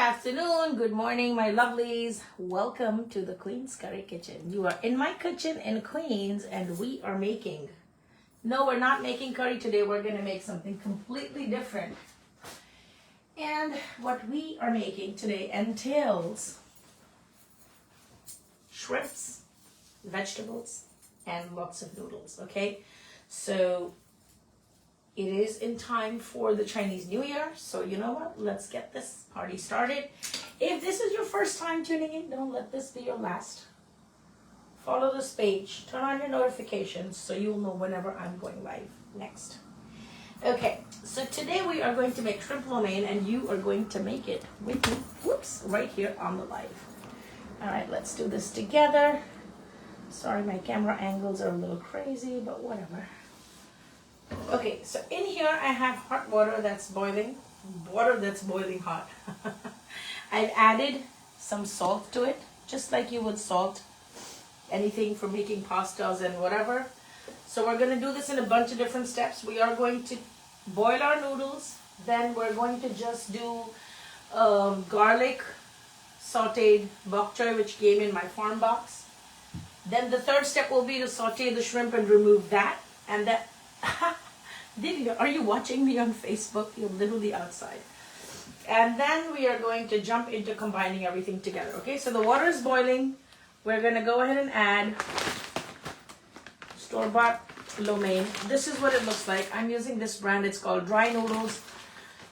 afternoon, good morning, my lovelies. Welcome to the Queen's Curry Kitchen. You are in my kitchen in Queens and we are making, no, we're not making curry today. We're going to make something completely different. And what we are making today entails shrimps, vegetables, and lots of noodles, okay? So it is in time for the Chinese New Year, so you know what? Let's get this party started. If this is your first time tuning in, don't let this be your last. Follow this page, turn on your notifications so you'll know whenever I'm going live next. Okay, so today we are going to make shrimp lo mein and you are going to make it with me, whoops, right here on the live. All right, let's do this together. Sorry, my camera angles are a little crazy, but whatever. Okay, so in here I have hot water that's boiling hot. I've added some salt to it, just like you would salt anything for making pastas and whatever. So we're going to do this in a bunch of different steps. We are going to boil our noodles, then we're going to just do garlic sauteed bok choy, which came in my farm box. Then the third step will be to saute the shrimp and remove that, and that are you watching me on Facebook? You're literally outside. And then we are going to jump into combining everything together. Okay, so the water is boiling. We're going to go ahead and add store-bought lo mein. This is what it looks like. I'm using this brand. It's called Dry Noodles,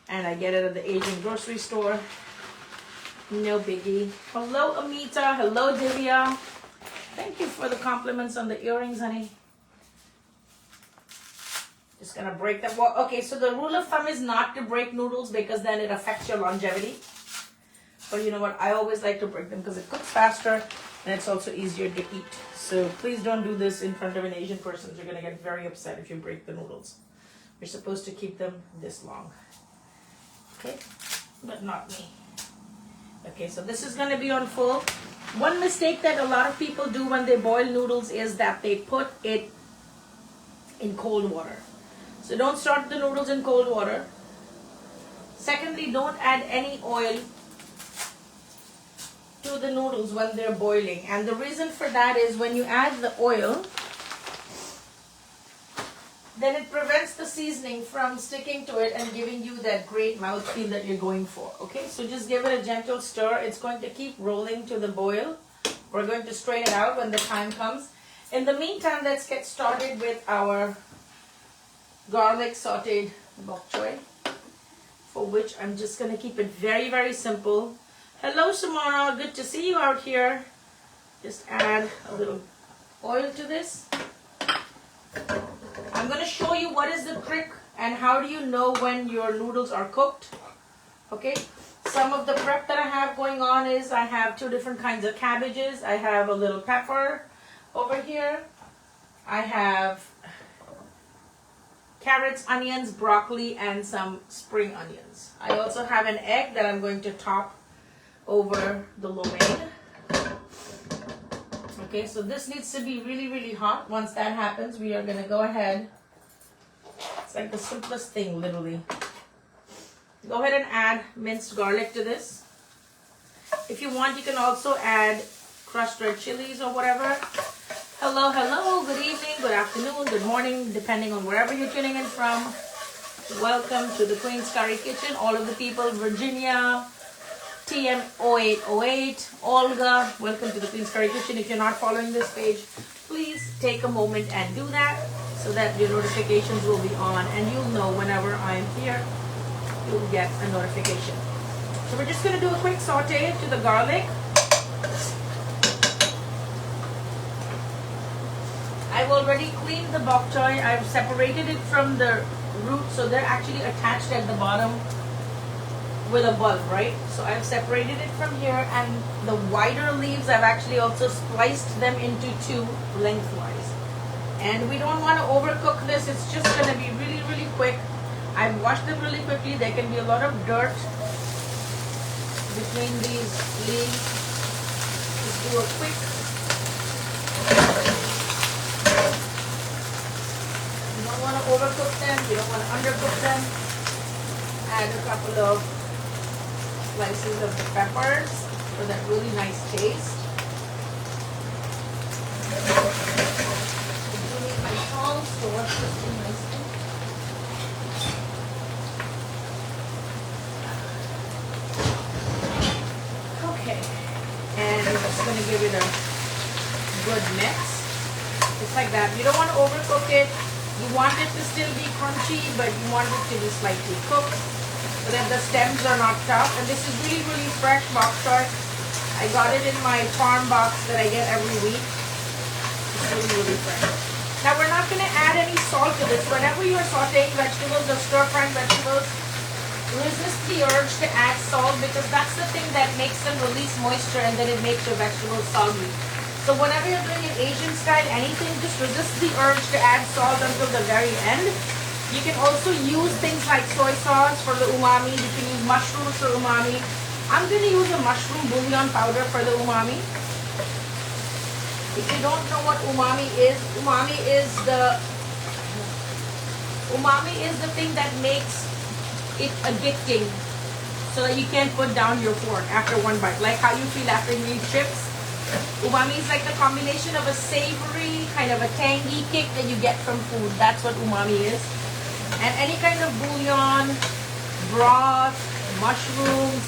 and I get it at the Asian grocery store. No biggie. Hello, Amita. Hello, Divya. Thank you for the compliments on the earrings, honey. Just gonna break them. Well, okay, so the rule of thumb is not to break noodles because then it affects your longevity. But you know what? I always like to break them because it cooks faster and it's also easier to eat. So please don't do this in front of an Asian person. You're gonna get very upset if you break the noodles. You're supposed to keep them this long. Okay, but not me. Okay, so this is gonna be on full. One mistake that a lot of people do when they boil noodles is that they put it in cold water. So don't start the noodles in cold water. Secondly, don't add any oil to the noodles when they're boiling. And the reason for that is when you add the oil, then it prevents the seasoning from sticking to it and giving you that great mouthfeel that you're going for. Okay, so just give it a gentle stir. It's going to keep rolling to the boil. We're going to strain it out when the time comes. In the meantime, let's get started with our garlic sauteed bok choy, for which I'm just going to keep it very, very simple. Hello, Samara. Good to see you out here. Just add a little oil to this. I'm going to show you what is the trick and how do you know when your noodles are cooked. Okay, some of the prep that I have going on is I have two different kinds of cabbages. I have a little pepper over here. I have carrots, onions, broccoli, and some spring onions. I also have an egg that I'm going to top over the lo mein. Okay, so this needs to be really, really hot. Once that happens, we are going to go ahead. It's like the simplest thing, literally. Go ahead and add minced garlic to this. If you want, you can also add crushed red chilies or whatever. Hello, hello, good evening, good afternoon, good morning, depending on wherever you're tuning in from. Welcome to the Queen's Curry Kitchen. All of the people, Virginia, TM0808, Olga, welcome to the Queen's Curry Kitchen. If you're not following this page, please take a moment and do that so that your notifications will be on and you'll know whenever I'm here, you'll get a notification. So we're just going to do a quick saute to the garlic. I've already cleaned the bok choy. I've separated it from the root, so they're actually attached at the bottom with a bulb, right? So I've separated it from here, and the wider leaves I've actually also spliced them into two lengthwise. And we don't want to overcook this. It's just going to be really, really quick. I've washed them really quickly. There can be a lot of dirt between these leaves. Just do a quick. You don't want to overcook them. You don't want to undercook them. Add a couple of slices of the peppers for that really nice taste. I do need my tongs to wash this thing nicely. Okay, and I'm just going to give it a good mix. Just like that. You don't want to overcook it. You want it to still be crunchy, but you want it to be slightly cooked so that the stems are not tough. And this is really, really fresh bok choy. I got it in my farm box that I get every week. It's really, really fresh. Now we're not going to add any salt to this. Whenever you're sauteing vegetables or stir-frying vegetables, resist the urge to add salt because that's the thing that makes them release moisture and then it makes your vegetables soggy. So whenever you're doing an Asian style anything, just resist the urge to add salt until the very end. You can also use things like soy sauce for the umami. You can use mushrooms for umami. I'm going to use a mushroom bouillon powder for the umami. If you don't know what umami is the thing that makes it addicting so that you can't put down your fork after one bite. Like how you feel after you eat chips. Umami is like the combination of a savory, kind of a tangy kick that you get from food. That's what umami is. And any kind of bouillon, broth, mushrooms,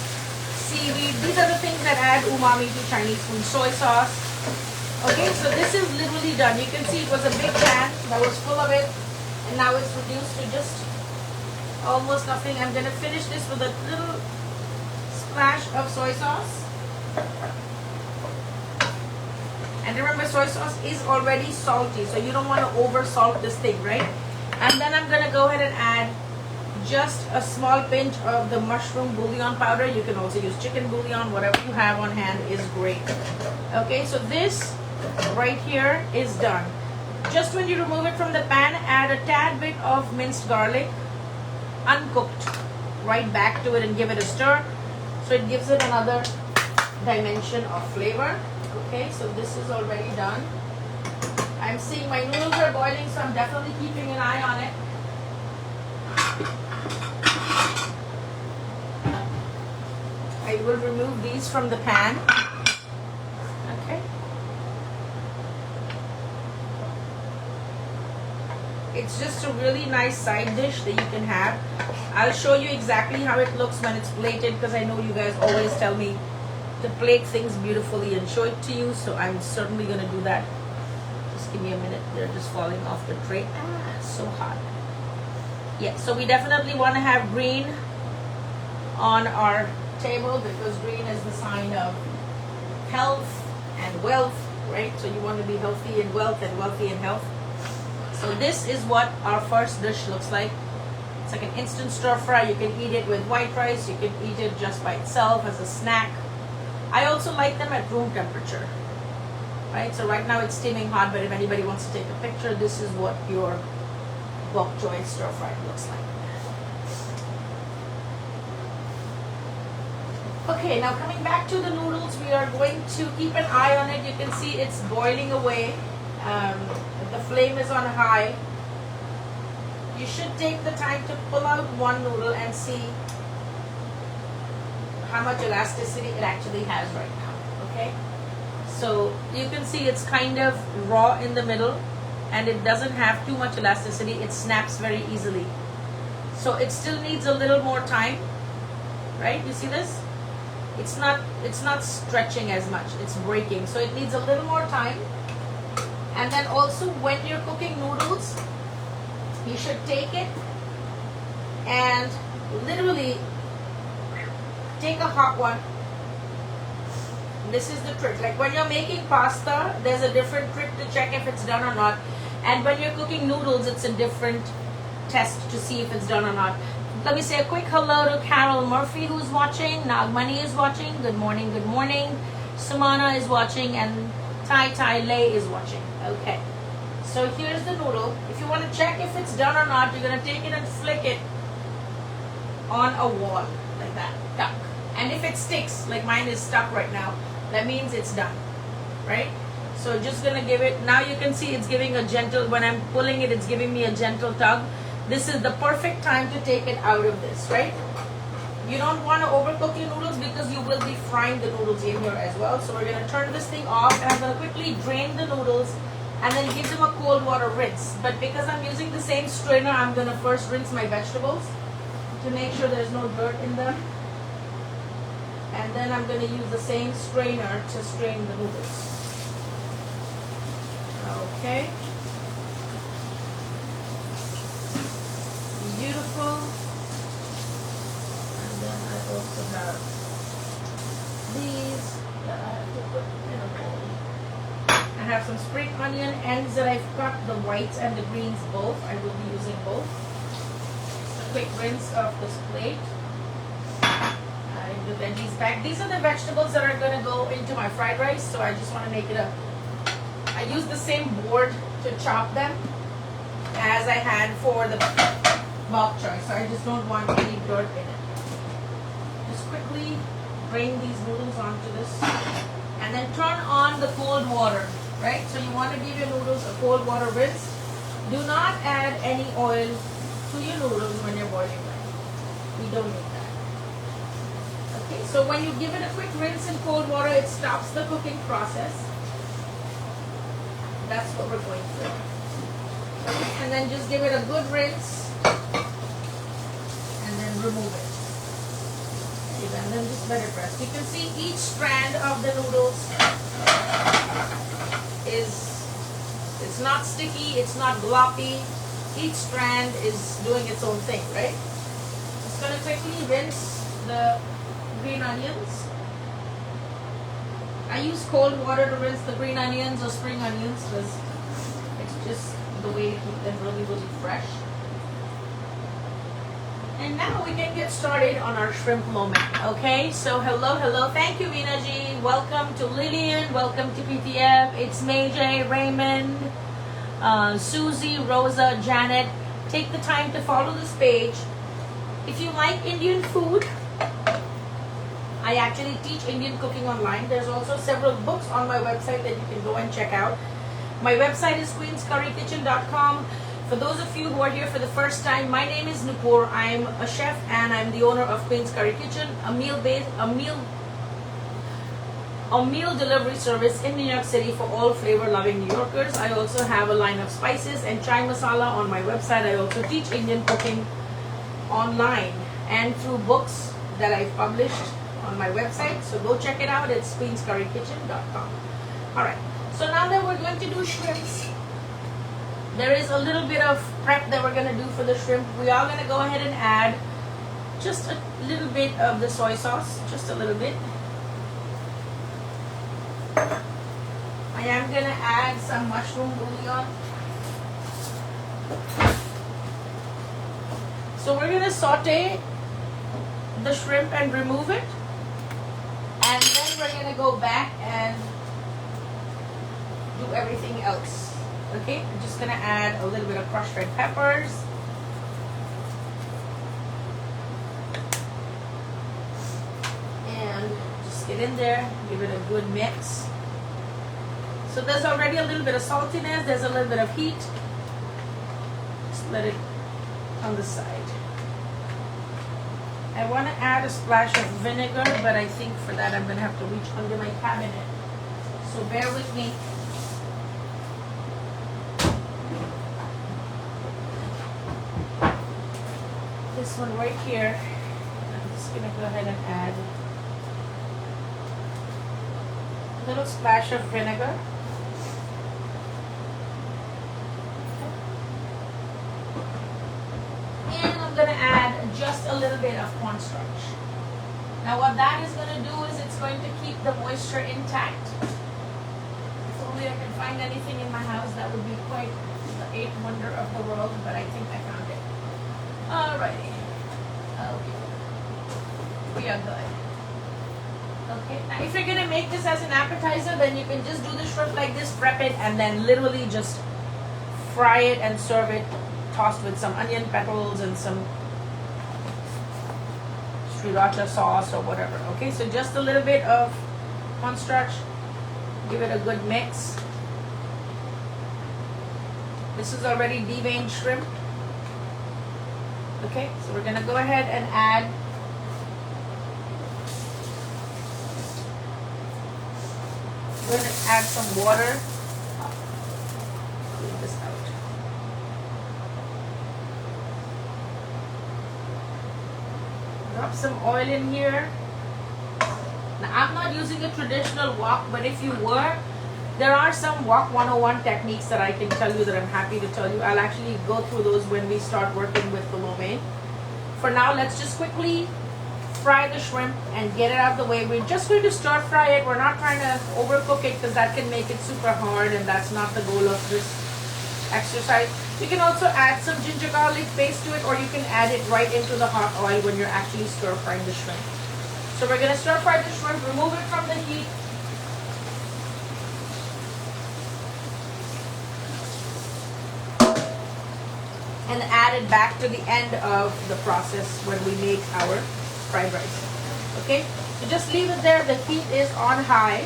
seaweed, these are the things that add umami to Chinese food. Soy sauce. Okay, so this is literally done. You can see it was a big pan that was full of it. And now it's reduced to just almost nothing. I'm going to finish this with a little splash of soy sauce. And remember, soy sauce is already salty, so you don't want to over salt this thing, right? And then I'm going to go ahead and add just a small pinch of the mushroom bouillon powder. You can also use chicken bouillon, whatever you have on hand is great. Okay, so this right here is done. Just when you remove it from the pan, add a tad bit of minced garlic, uncooked, right back to it and give it a stir. So it gives it another dimension of flavor. Okay, so this is already done. I'm seeing my noodles are boiling, so I'm definitely keeping an eye on it. I will remove these from the pan. Okay. It's just a really nice side dish that you can have. I'll show you exactly how it looks when it's plated because I know you guys always tell me to plate things beautifully and show it to you, so I'm certainly going to do that. Just give me a minute. They're just falling off the tray. Ah, so hot. Yeah, so we definitely want to have green on our table because green is the sign of health and wealth, right? So you want to be healthy in wealth and wealthy in health. So this is what our first dish looks like. It's like an instant stir fry. You can eat it with white rice. You can eat it just by itself as a snack. I also like them at room temperature, right? So right now it's steaming hot, but if anybody wants to take a picture, this is what your bok choy stir fry looks like. Okay, now coming back to the noodles, we are going to keep an eye on it. You can see it's boiling away. The flame is on high. You should take the time to pull out one noodle and see how much elasticity it actually has right now. Okay, so you can see it's kind of raw in the middle and it doesn't have too much elasticity. It snaps very easily, so it still needs a little more time, right? You see this? It's not stretching as much. It's breaking, so it needs a little more time. And then also when you're cooking noodles, you should take it and literally take a hot one. This is the trick. Like when you're making pasta, there's a different trick to check if it's done or not. And when you're cooking noodles, it's a different test to see if it's done or not. Let me say a quick hello to Carol Murphy who's watching. Nagmani is watching. Good morning, good morning. Sumana is watching and Tai Lei is watching. Okay. So here's the noodle. If you want to check if it's done or not, you're going to take it and flick it on a wall like that. Tuck. And if it sticks, like mine is stuck right now, that means it's done. Right? So just going to give it, now you can see it's giving a gentle, when I'm pulling it, it's giving me a gentle tug. This is the perfect time to take it out of this, right? You don't want to overcook your noodles because you will be frying the noodles in here as well. So we're going to turn this thing off, and I'm going to quickly drain the noodles and then give them a cold water rinse. But because I'm using the same strainer, I'm going to first rinse my vegetables to make sure there's no dirt in them. And then I'm going to use the same strainer to strain the noodles. Okay. Beautiful. And then I also have these that I have to put in a bowl. I have some spring onion ends that I've cut, the whites and the greens both. I will be using both. Just a quick rinse of this plate. I the veggies back. These are the vegetables that are going to go into my fried rice, so I just want to make it a... I use the same board to chop them as I had for the bok choy, so I just don't want any dirt in it. Just quickly drain these noodles onto this and then turn on the cold water, right? So you want to give your noodles a cold water rinse. Do not add any oil to your noodles when you're boiling them. We don't need that. Okay, so when you give it a quick rinse in cold water, it stops the cooking process. That's what we're going through. And then just give it a good rinse and then remove it. And then just let it rest. You can see each strand of the noodles it's not sticky, it's not gloppy. Each strand is doing its own thing, right? Just gonna quickly rinse the green onions. I use cold water to rinse the green onions or spring onions because it's just the way to keep them really, really fresh. And now we can get started on our shrimp moment, okay? So hello. Thank you, Veena Ji. Welcome to Lillian. Welcome to PTF. It's May J, Raymond, Susie, Rosa, Janet. Take the time to follow this page. If you like Indian food, I actually teach Indian cooking online. There's also several books on my website that you can go and check out. My website is queenscurrykitchen.com. For those of you who are here for the first time, my name is Nupur. I'm a chef and I'm the owner of Queen's Curry Kitchen, a meal delivery service in New York City for all flavor-loving New Yorkers. I also have a line of spices and chai masala on my website. I also teach Indian cooking online and through books that I've published on my website. So go check it out. It's queenscurrykitchen.com. All right. So now that we're going to do shrimps, there is a little bit of prep that we're going to do for the shrimp. We are going to go ahead and add just a little bit of the soy sauce, just a little bit. I am going to add some mushroom bouillon. So we're going to saute the shrimp and remove it. And then we're going to go back and do everything else. Okay, I'm just going to add a little bit of crushed red peppers. And just get in there, give it a good mix. So there's already a little bit of saltiness, there's a little bit of heat. Just let it on the side. I want to add a splash of vinegar, but I think for that I'm going to have to reach under my cabinet. So bear with me. This one right here, I'm just going to go ahead and add a little splash of vinegar. And I'm going to add just a little bit of cornstarch. Now what that is going to do is it's going to keep the moisture intact. If only I can find anything in my house, that would be quite the eighth wonder of the world, but I think I found it. Alrighty. Okay. We are good. Okay. Now if you're going to make this as an appetizer, then you can just do the shrimp like this, prep it, and then literally just fry it and serve it, tossed with some onion petals and some sriracha sauce or whatever. Okay, so just a little bit of cornstarch. Give it a good mix. This is already deveined shrimp. Okay, so we're going to go ahead and add We're going to add some water. Clean this out. Drop some oil in here. Now, I'm not using a traditional wok, but if you were, there are some wok 101 techniques that I can tell you that I'm happy to tell you. I'll actually go through those when we start working with the lo mein. For now, let's just quickly fry the shrimp and get it out of the way. We're just going to stir fry it. We're not trying to overcook it because that can make it super hard, and that's not the goal of this exercise. You can also add some ginger garlic paste to it, or you can add it right into the hot oil when you're actually stir frying the shrimp. So we're going to stir fry the shrimp, remove it from the heat. And add it back to the end of the process when we make our fried rice. Okay? So just leave it there. The heat is on high.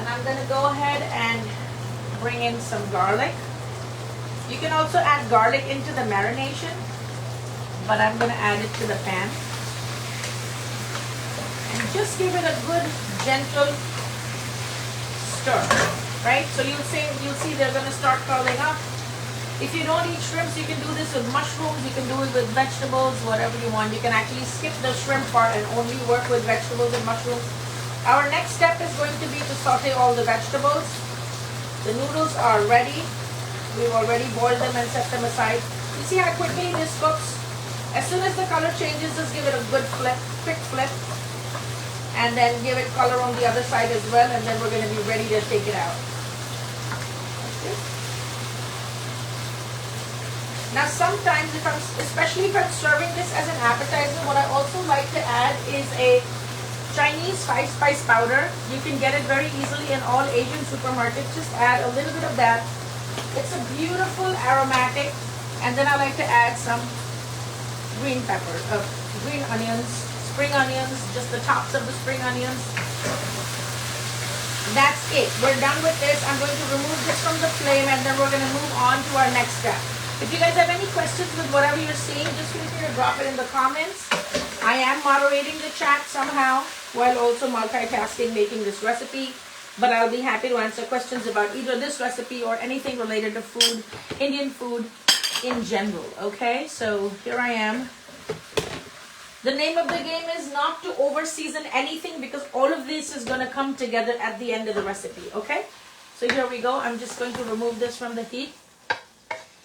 And I'm going to go ahead and bring in some garlic. You can also add garlic into the marination, but I'm going to add it to the pan. And just give it a good, gentle stir. Right? So you'll see they're going to start curling up. If you don't eat shrimps, you can do this with mushrooms. You can do it with vegetables, whatever you want. You can actually skip the shrimp part and only work with vegetables and mushrooms. Our next step is going to be to saute all the vegetables. The noodles are ready. We've already boiled them and set them aside. You see how quickly this cooks? As soon as the color changes, just give it a good flip, quick flip. And then give it color on the other side as well. And then we're going to be ready to take it out. Now sometimes, especially if I'm serving this as an appetizer, what I also like to add is a Chinese 5-spice powder. You can get it very easily in all Asian supermarkets. Just add a little bit of that. It's a beautiful aromatic. And then I like to add some green pepper, green onions, spring onions, just the tops of the spring onions. That's it. We're done with this. I'm going to remove this from the flame, and then we're going to move on to our next step. If you guys have any questions with whatever you're seeing, just feel free to drop it in the comments. I am moderating the chat somehow while also multitasking making this recipe. But I'll be happy to answer questions about either this recipe or anything related to food, Indian food in general. Okay, so here I am. The name of the game is not to over season anything, because all of this is going to come together at the end of the recipe. Okay, so here we go. I'm just going to remove this from the heat.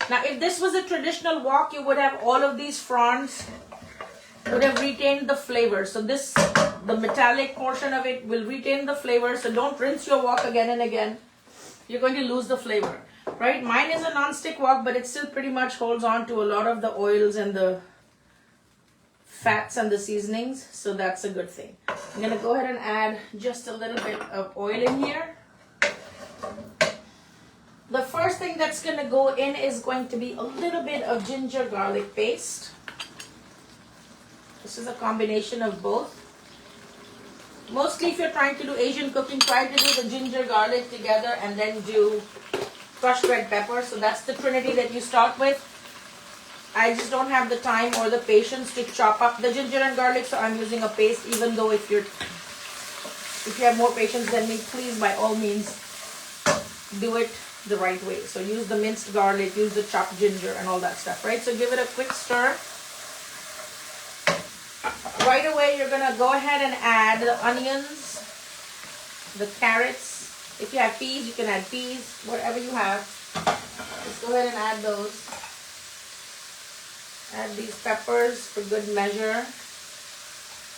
Now, if this was a traditional wok, you would have all of these fronds would have retained the flavor. So this, the metallic portion of it will retain the flavor. So don't rinse your wok again and again. You're going to lose the flavor, right? Mine is a non-stick wok, but it still pretty much holds on to a lot of the oils and the fats and the seasonings. So that's a good thing. I'm going to go ahead and add just a little bit of oil in here. The first thing that's going to go in is going to be a little bit of ginger garlic paste. This is a combination of both. Mostly if you're trying to do Asian cooking, try to do the ginger garlic together and then do crushed red pepper. So that's the trinity that you start with. I just don't have the time or the patience to chop up the ginger and garlic, so I'm using a paste. Even though if you have more patience than me, please by all means do it the right way. So use the minced garlic, use the chopped ginger and all that stuff, right? So give it a quick stir. Right away, you're going to go ahead and add the onions, the carrots. If you have peas, you can add peas, whatever you have. Just go ahead and add those. Add these peppers for good measure.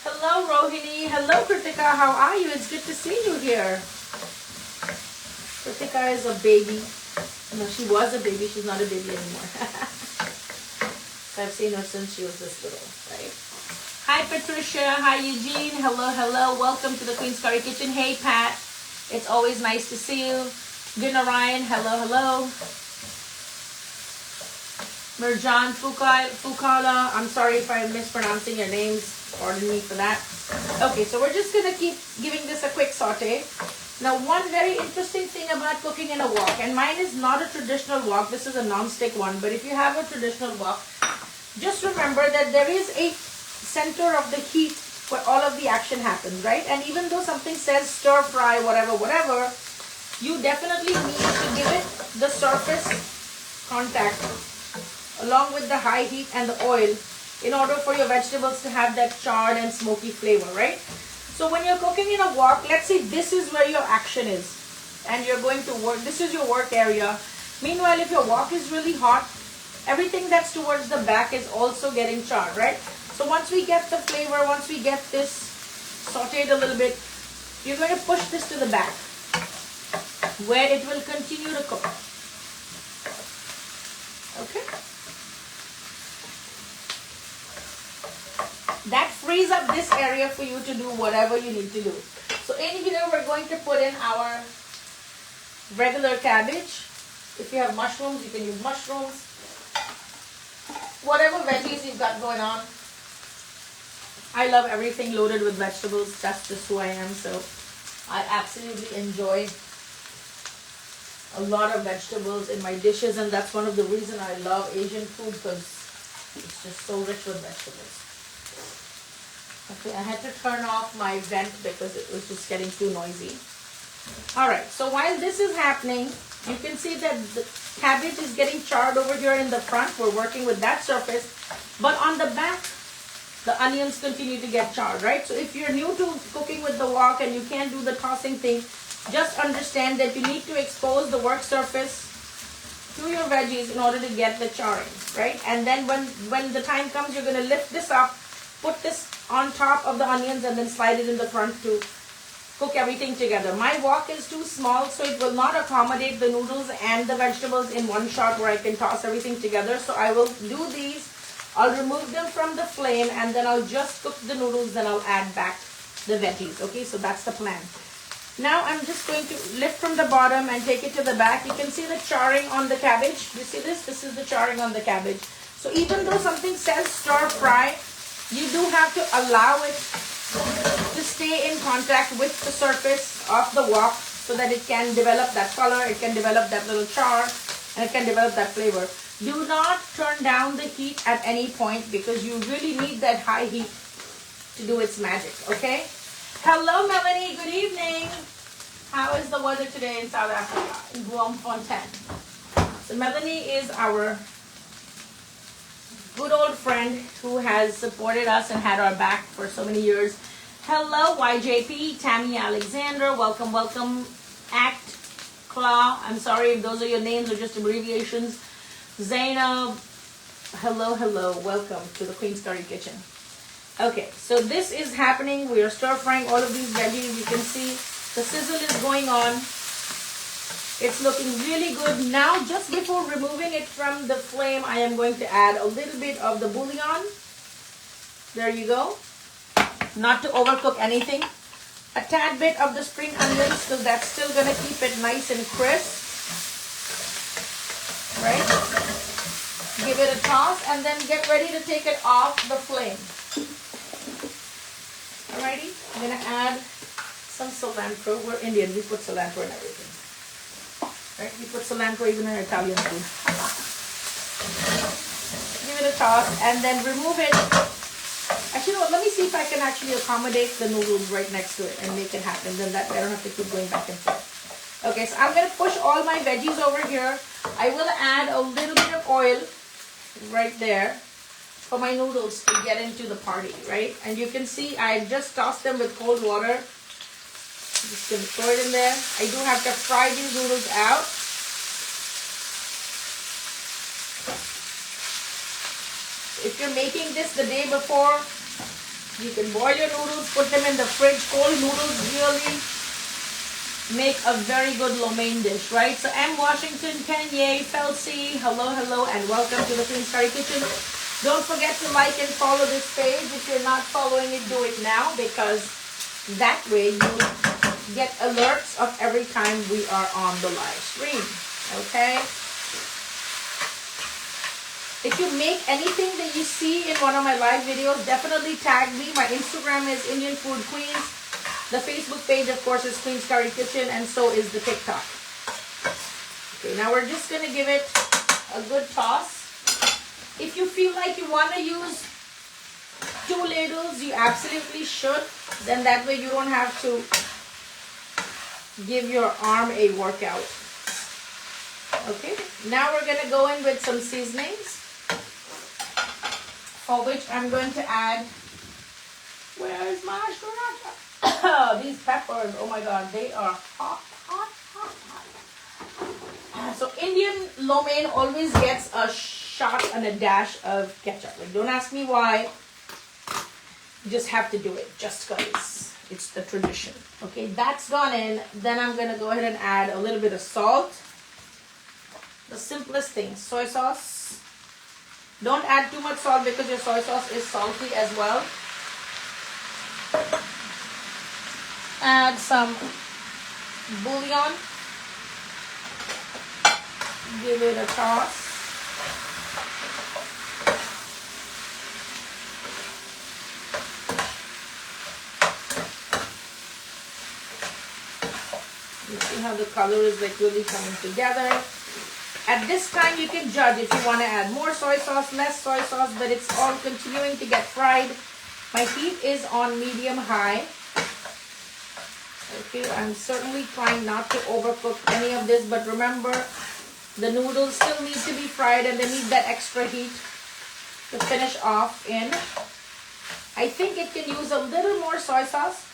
Hello, Rohini. Hello, Kritika. How are you? It's good to see you here. Kritika is a baby. No, she was a baby. She's not a baby anymore. So I've seen her since she was this little, right? Hi, Patricia. Hi, Eugene. Hello, hello. Welcome to the Queen's Curry Kitchen. Hey, Pat. It's always nice to see you. Guna Ryan. Hello, hello. Mirjan Fukala. I'm sorry if I'm mispronouncing your names. Pardon me for that. Okay, so we're just going to keep giving this a quick saute. Now, one very interesting thing about cooking in a wok, and mine is not a traditional wok. This is a non-stick one. But if you have a traditional wok, just remember that there is a center of the heat where all of the action happens, right? And even though something says stir fry, whatever, you definitely need to give it the surface contact along with the high heat and the oil in order for your vegetables to have that charred and smoky flavor, right? So when you're cooking in a wok, let's say this is where your action is and you're going to work, this is your work area. Meanwhile, if your wok is really hot, everything that's towards the back is also getting charred, right? So once we get the flavor, once we get this sauteed a little bit, you're going to push this to the back where it will continue to cook. Okay? That frees up this area for you to do whatever you need to do. So in here, we're going to put in our regular cabbage. If you have mushrooms, you can use mushrooms. Whatever veggies you've got going on. I love everything loaded with vegetables. That's just who I am. So I absolutely enjoy a lot of vegetables in my dishes, and that's one of the reasons I love Asian food, because it's just so rich with vegetables. Okay, I had to turn off my vent because it was just getting too noisy. Alright, so while this is happening, you can see that the cabbage is getting charred over here in the front. We're working with that surface. But on the back, the onions continue to get charred, right? So if you're new to cooking with the wok and you can't do the tossing thing, just understand that you need to expose the work surface to your veggies in order to get the charring, right? And then when the time comes, you're going to lift this up, put this on top of the onions, and then slide it in the front to cook everything together. My wok is too small, so it will not accommodate the noodles and the vegetables in one shot where I can toss everything together. So I will do these. I'll remove them from the flame, and then I'll just cook the noodles, then I'll add back the veggies. Okay, so that's the plan. Now I'm just going to lift from the bottom and take it to the back. You can see the charring on the cabbage. You see this? This is the charring on the cabbage. So even though something says stir fry, you do have to allow it to stay in contact with the surface of the wok so that it can develop that color, it can develop that little char, and it can develop that flavor. Do not turn down the heat at any point, because you really need that high heat to do its magic, okay? Hello, Melanie. Good evening. How is the weather today in South Africa, in Bloemfontein? So Melanie is our good old friend who has supported us and had our back for so many years. Hello, YJP, Tammy Alexander. Welcome, welcome. Act, Claw. I'm sorry if those are your names or just abbreviations. Zainab. Hello, hello. Welcome to the Queen's Curry Kitchen. Okay, so this is happening. We are stir frying all of these veggies. You can see the sizzle is going on. It's looking really good. Now, just before removing it from the flame, I am going to add a little bit of the bouillon. There you go. Not to overcook anything. A tad bit of the spring onions, because that's still going to keep it nice and crisp. Right? Give it a toss and then get ready to take it off the flame. Alrighty, I'm going to add some cilantro. We're Indian, we put cilantro in everything. Right? We put cilantro even in Italian food. Give it a toss and then remove it. Actually, no, let me see if I can actually accommodate the noodles right next to it and make it happen. Then that way I don't have to keep going back and forth. Okay, so I'm going to push all my veggies over here. I will add a little bit of oil right there for my noodles to get into the party, right? And you can see I just tossed them with cold water. Just going to throw it in there. I do have to fry these noodles out. If you're making this the day before, you can boil your noodles, put them in the fridge. Cold noodles really make a very good lo mein dish, right? So M. Washington, Kanye, Felsi, hello, hello, and welcome to the Queen's Curry Kitchen. Don't forget to like and follow this page. If you're not following it, do it now, because that way you get alerts of every time we are on the live stream, okay? If you make anything that you see in one of my live videos, definitely tag me. My Instagram is Indian Food Queens. The Facebook page, of course, is Queen's Curry Kitchen, and so is the TikTok. Okay, now we're just going to give it a good toss. If you feel like you want to use 2 ladles, you absolutely should. Then that way you don't have to give your arm a workout. Okay, now we're going to go in with some seasonings, for which I'm going to add, where's my sriracha? These peppers, oh my god, they are hot, hot, hot, hot. So Indian lo mein always gets a shot and a dash of ketchup. Like, don't ask me why. You just have to do it, just because it's the tradition. Okay, that's gone in. Then I'm going to go ahead and add a little bit of salt. The simplest thing, soy sauce. Don't add too much salt because your soy sauce is salty as well. Add some bouillon. Give it a toss. You see how the color is like really coming together. At this time, you can judge if you want to add more soy sauce, less soy sauce, but it's all continuing to get fried. My heat is on medium-high. Okay, I'm certainly trying not to overcook any of this, but remember, the noodles still need to be fried and they need that extra heat to finish off in. I think it can use a little more soy sauce.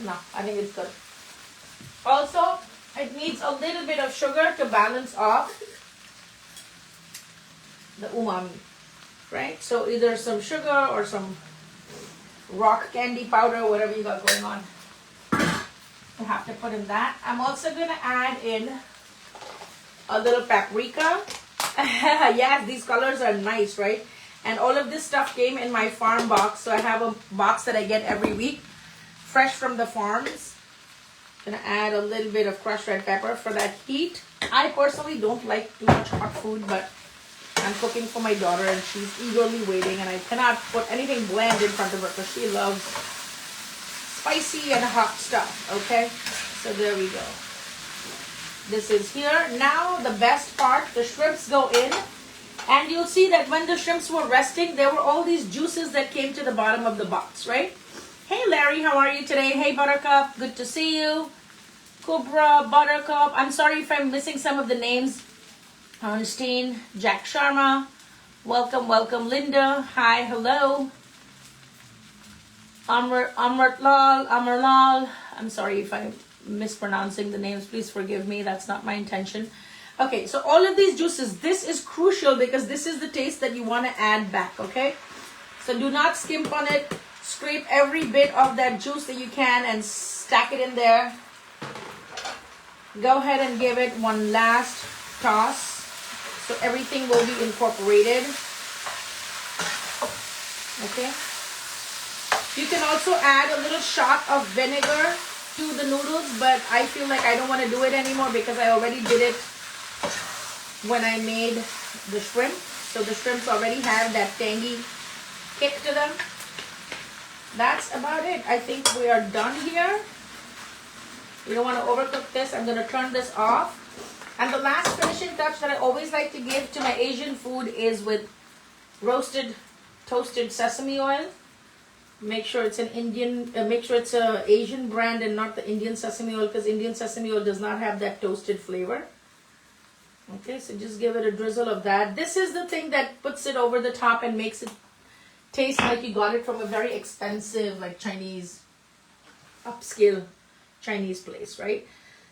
No, I think it's good. Also, it needs a little bit of sugar to balance off the umami, right? So either some sugar or some rock candy powder, whatever you got going on. You have to put in that. I'm also going to add in a little paprika. Yes, these colors are nice, right? And all of this stuff came in my farm box. So I have a box that I get every week, fresh from the farms. Gonna add a little bit of crushed red pepper for that heat. I personally don't like too much hot food, but I'm cooking for my daughter and she's eagerly waiting, and I cannot put anything bland in front of her because she loves spicy and hot stuff. Okay, so there we go. This is here. Now the best part, the shrimps go in, and you'll see that when the shrimps were resting, there were all these juices that came to the bottom of the box, right? Hey Larry, how are you today? Hey Buttercup, good to see you. Kubra, Buttercup, I'm sorry if I'm missing some of the names. Ernestine, Jack Sharma, welcome, welcome. Linda, hi, hello. Amarlal, I'm sorry if I'm mispronouncing the names, please forgive me, that's not my intention. Okay, so all of these juices, this is crucial because this is the taste that you want to add back, okay? So do not skimp on it. Scrape every bit of that juice that you can and stack it in there. Go ahead and give it one last toss so everything will be incorporated. Okay. You can also add a little shot of vinegar to the noodles, but I feel like I don't want to do it anymore because I already did it when I made the shrimp. So the shrimps already have that tangy kick to them. That's about it. I think we are done here. You don't want to overcook this. I'm going to turn this off. And the last finishing touch that I always like to give to my Asian food is with roasted, toasted sesame oil. Make sure it's an make sure it's a Asian brand and not the Indian sesame oil, because Indian sesame oil does not have that toasted flavor. Okay, so just give it a drizzle of that. This is the thing that puts it over the top and makes it taste like you got it from a very expensive, like Chinese, upscale Chinese place, right?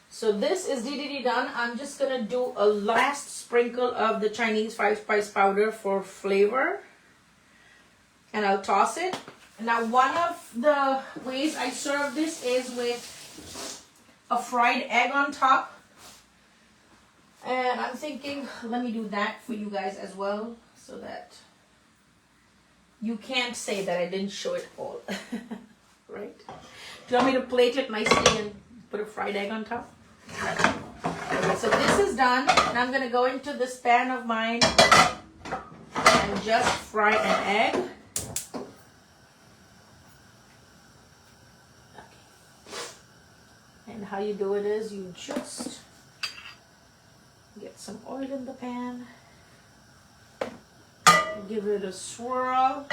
So this is DDD done. I'm just gonna do a last sprinkle of the Chinese 5-spice powder for flavor, and I'll toss it. Now, one of the ways I serve this is with a fried egg on top, and I'm thinking, let me do that for you guys as well, so that you can't say that I didn't show it all, right? Do you want me to plate it nicely and put a fried egg on top? Okay, so this is done, and I'm gonna go into this pan of mine and just fry an egg. Okay. And how you do it is you just get some oil in the pan. give it a swirl.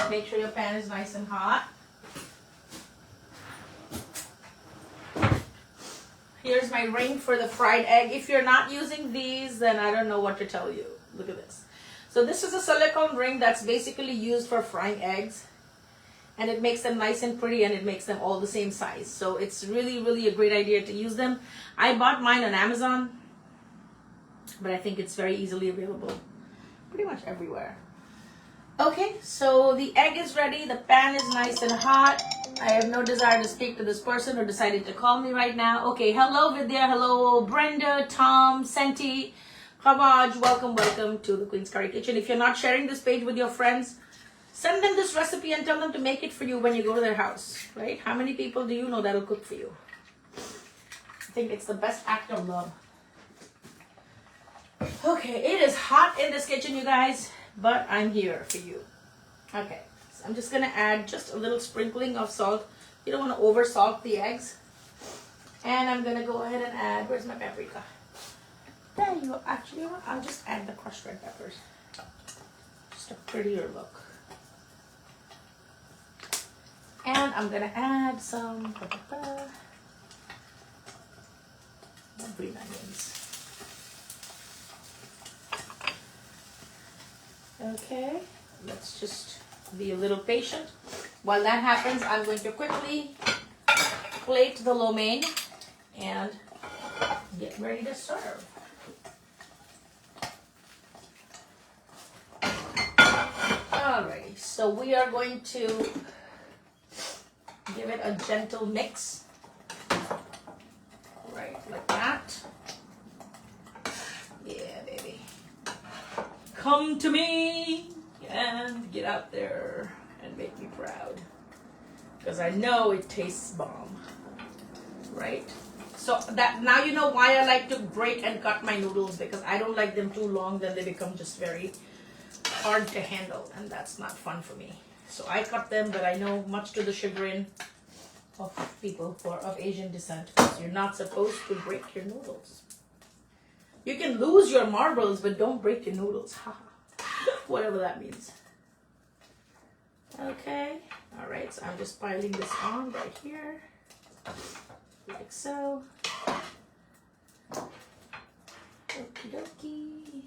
Make sure your pan is nice and hot. Here's my ring for the fried egg. If you're not using these, then I don't know what to tell you. Look at this. So this is a silicone ring that's basically used for frying eggs. And it makes them nice and pretty, and it makes them all the same size. So it's really, really a great idea to use them. I bought mine on Amazon, but I think it's very easily available pretty much everywhere. Okay, so the egg is ready. The pan is nice and hot. I have no desire to speak to this person who decided to call me right now. Okay, hello Vidya, hello Brenda, Tom, Senti, Khabaj, welcome to the Queen's Curry Kitchen. If you're not sharing this page with your friends, send them this recipe and tell them to make it for you when you go to their house, right? How many people do you know that'll cook for you? I think it's the best act of love. Okay, it is hot in this kitchen, you guys, but I'm here for you. Okay, so I'm just gonna add just a little sprinkling of salt. You don't want to over salt the eggs. And I'm gonna go ahead and add, where's my paprika? There you go. Actually, you know what? I'll just add the crushed red peppers. Just a prettier look. And I'm gonna add some green onions. Okay, let's just be a little patient. While that happens, I'm going to quickly plate the lo mein and get ready to serve. Alrighty, so we are going to give it a gentle mix, right, like that. Yeah, baby. Come to me and get out there and make me proud. Because I know it tastes bomb, right? So that now you know why I like to break and cut my noodles, because I don't like them too long, then they become just very hard to handle, and that's not fun for me. So I cut them, but I know much to the chagrin of people who are of Asian descent, because you're not supposed to break your noodles. You can lose your marbles, but don't break your noodles. Whatever that means. Okay. All right. So I'm just piling this on right here, like so. Okie dokie.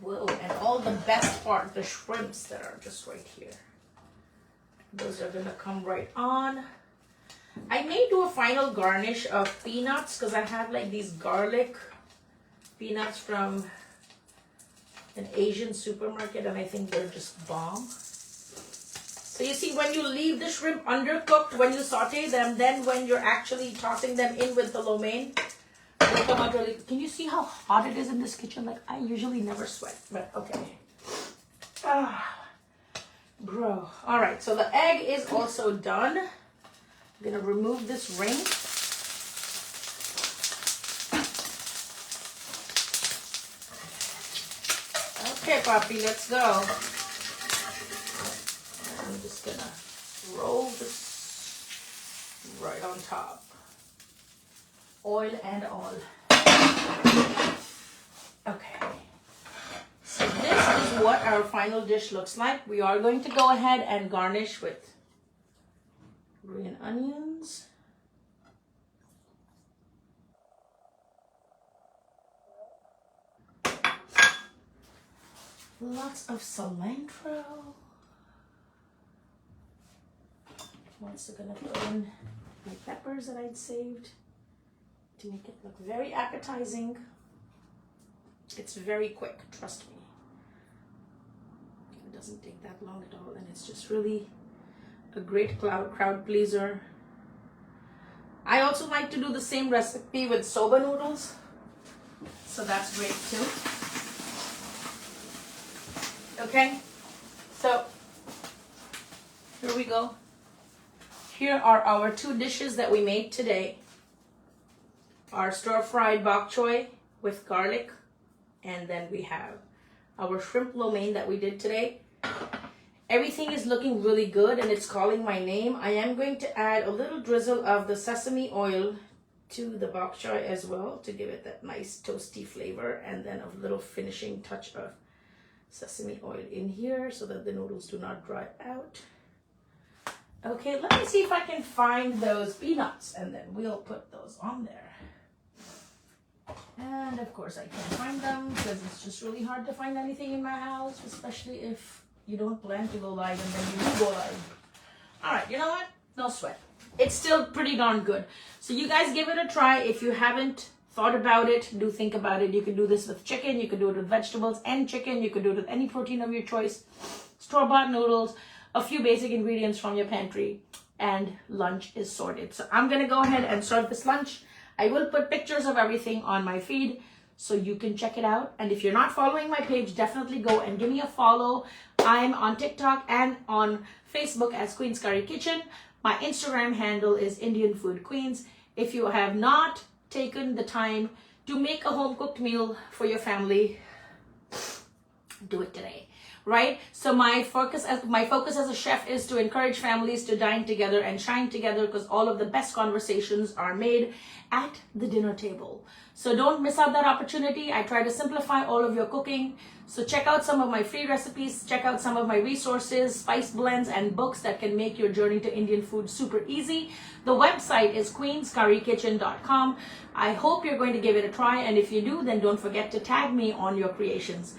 Whoa, and all the best part, the shrimps that are just right here. Those are gonna come right on. I may do a final garnish of peanuts, because I have like these garlic peanuts from an Asian supermarket, and I think they're just bomb. So you see, when you leave the shrimp undercooked, when you saute them, then when you're actually tossing them in with the lo mein, they come out really. Can you see how hot it is in this kitchen? Like, I usually never sweat, but okay. Bro. All right, so the egg is also done. I'm gonna remove this ring. Okay, Papi, let's go. I'm just gonna roll this right on top. Oil and all. Okay. So this is what our final dish looks like. We are going to go ahead and garnish with green onions. Lots of cilantro. I'm also gonna throw in my peppers that I'd saved to make it look very appetizing. It's very quick, trust me. It doesn't take that long at all, and it's just really a great crowd pleaser. I also like to do the same recipe with soba noodles, so that's great too. Okay, so here we go. Here are our two dishes that we made today. Our stir-fried bok choy with garlic, and then we have our shrimp lo mein that we did today. Everything is looking really good, and it's calling my name. I am going to add a little drizzle of the sesame oil to the bok choy as well to give it that nice toasty flavor, and then a little finishing touch of sesame oil in here so that the noodles do not dry out. Okay, let me see if I can find those peanuts, and then we'll put those on there. And of course I can't find them because it's just really hard to find anything in my house, especially if you don't plan to go live and then you do go live. All right, you know what? No sweat. It's still pretty darn good. So you guys give it a try. If you haven't thought about it, do think about it. You can do this with chicken. You can do it with vegetables and chicken. You can do it with any protein of your choice. Store-bought noodles, a few basic ingredients from your pantry, and lunch is sorted. So I'm going to go ahead and serve this lunch. I will put pictures of everything on my feed so you can check it out. And if you're not following my page, definitely go and give me a follow. I'm on TikTok and on Facebook as Queen's Curry Kitchen. My Instagram handle is Indian Food Queens. If you have not taken the time to make a home-cooked meal for your family, do it today, right? So my focus as a chef is to encourage families to dine together and shine together, because all of the best conversations are made at the dinner table. So don't miss out that opportunity. I try to simplify all of your cooking. So check out some of my free recipes, check out some of my resources, spice blends, and books that can make your journey to Indian food super easy. The website is queenscurrykitchen.com. I hope you're going to give it a try, and if you do, then don't forget to tag me on your creations.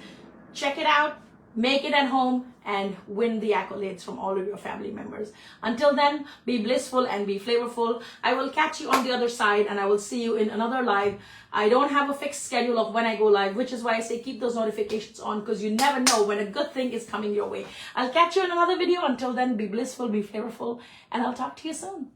Check it out, make it at home, and win the accolades from all of your family members. Until then, be blissful and be flavorful. I will catch you on the other side, and I will see you in another live. I don't have a fixed schedule of when I go live, which is why I say keep those notifications on, because you never know when a good thing is coming your way. I'll catch you in another video. Until then, be blissful, be flavorful, and I'll talk to you soon.